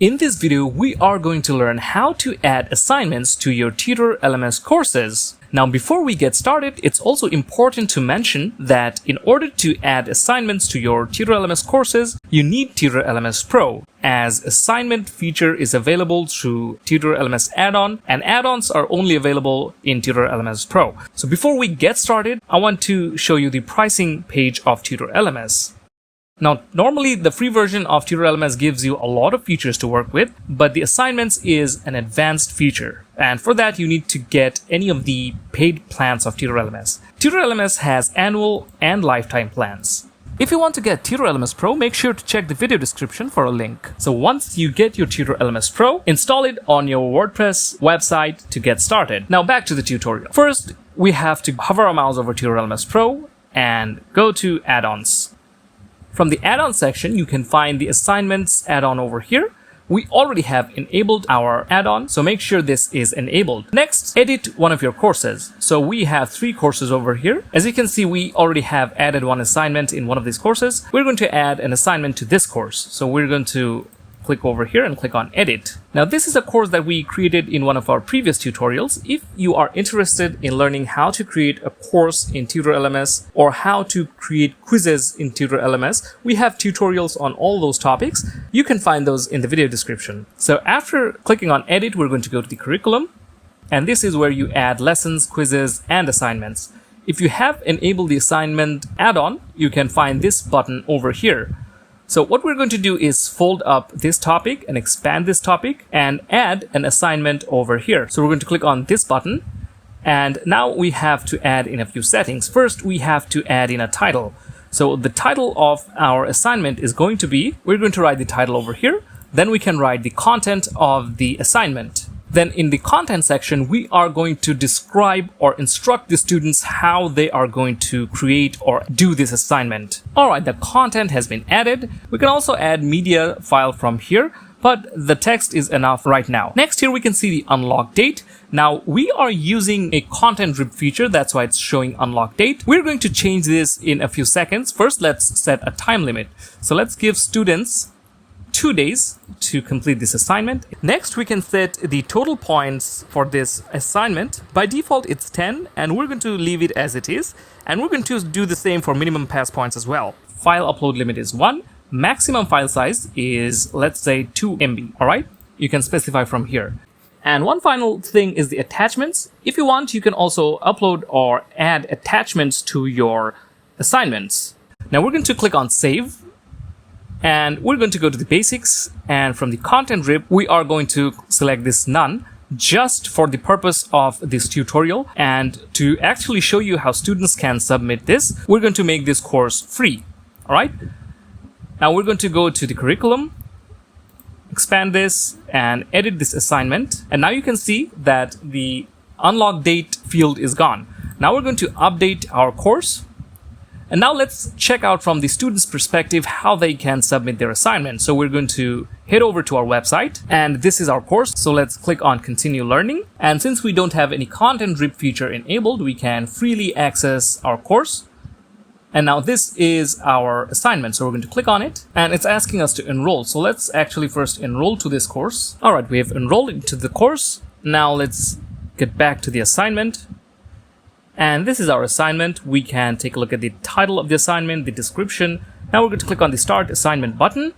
In this video, we are going to learn how to add assignments to your Tutor LMS courses. Now, before we get started, it's also important to mention that in order to add assignments to your Tutor LMS courses, you need Tutor LMS Pro, as assignment feature is available through Tutor LMS add-on, and add-ons are only available in Tutor LMS Pro. So before we get started, I want to show you the pricing page of Tutor LMS. Now, normally the free version of Tutor LMS gives you a lot of features to work with, but the assignments is an advanced feature. And for that, you need to get any of the paid plans of Tutor LMS. Tutor LMS has annual and lifetime plans. If you want to get Tutor LMS Pro, make sure to check the video description for a link. So once you get your Tutor LMS Pro, install it on your WordPress website to get started. Now back to the tutorial. First, we have to hover our mouse over Tutor LMS Pro and go to add-ons. From the add-on section, you can find the assignments add-on over here. We already have enabled our add-on, so make sure this is enabled. Next, edit one of your courses. So we have 3 courses over here. As you can see, we already have added one assignment in one of these courses. We're going to add an assignment to this course. So we're going to click over here and click on edit. Now this is a course that we created in one of our previous tutorials. If you are interested in learning how to create a course in Tutor LMS or how to create quizzes in Tutor LMS, we have tutorials on all those topics. You can find those in the video description. So after clicking on edit, we're going to go to the curriculum, and this is where you add lessons, quizzes, and assignments. If you have enabled the assignment add-on, you can find this button over here. So what we're going to do is fold up this topic and expand this topic and add an assignment over here. So we're going to click on this button, and now we have to add in a few settings. First, we have to add in a title. So the title of our assignment is going to be, we're going to write the title over here. Then we can write the content of the assignment. Then in the content section, we are going to describe or instruct the students how they are going to create or do this assignment. Alright, the content has been added. We can also add media file from here, but the text is enough right now. Next, here we can see the unlock date. Now we are using a content drip feature, that's why it's showing unlock date. We're going to change this in a few seconds. First, let's set a time limit. So let's give students 2 days to complete this assignment. Next, we can set the total points for this assignment. By default, it's 10, and we're going to leave it as it is. And we're going to do the same for minimum pass points as well. File upload limit is 1. Maximum file size is, let's say, 2 MB. All right, you can specify from here. And one final thing is the attachments. If you want, you can also upload or add attachments to your assignments. Now we're going to click on save. And we're going to go to the basics, and from the content drip, we are going to select this none just for the purpose of this tutorial. And to actually show you how students can submit this, we're going to make this course free. All right. Now we're going to go to the curriculum, expand this and edit this assignment. And now you can see that the unlock date field is gone. Now we're going to update our course. And now let's check out from the student's perspective how they can submit their assignment. So we're going to head over to our website, and this is our course. So let's click on continue learning. And since we don't have any content drip feature enabled, we can freely access our course. And now this is our assignment. So we're going to click on it, and it's asking us to enroll. So let's actually first enroll to this course. All right, we have enrolled into the course. Now let's get back to the assignment. And this is our assignment. We can take a look at the title of the assignment, the description. Now we're going to click on the Start Assignment button.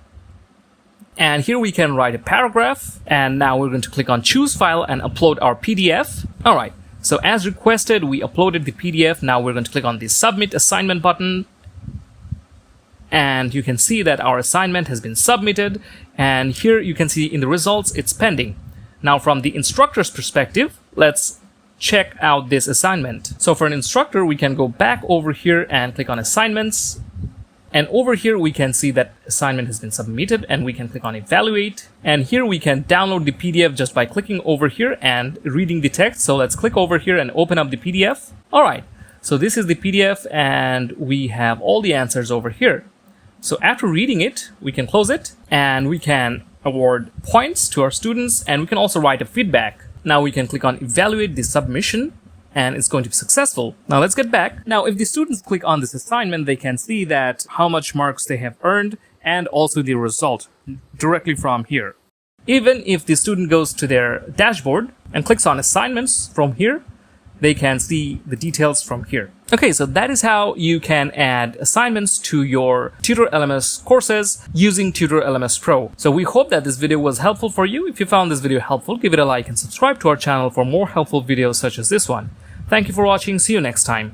And here we can write a paragraph. And now we're going to click on Choose File and upload our PDF. All right. So as requested, we uploaded the PDF. Now we're going to click on the Submit Assignment button. And you can see that our assignment has been submitted. And here you can see in the results, it's pending. Now from the instructor's perspective, let's check out this assignment. So for an instructor, we can go back over here and click on assignments. And over here, we can see that assignment has been submitted, and we can click on evaluate. And here we can download the PDF just by clicking over here and reading the text. So let's click over here and open up the PDF. All right. So this is the PDF, and we have all the answers over here. So after reading it, we can close it, and we can award points to our students, and we can also write a feedback. Now we can click on evaluate the submission, and it's going to be successful. Now let's get back. Now if the students click on this assignment, they can see that how much marks they have earned and also the result directly from here. Even if the student goes to their dashboard and clicks on assignments from here, they can see the details from here. Okay, so that is how you can add assignments to your Tutor LMS courses using Tutor LMS Pro. So we hope that this video was helpful for you. If you found this video helpful, give it a like and subscribe to our channel for more helpful videos such as this one. Thank you for watching. See you next time.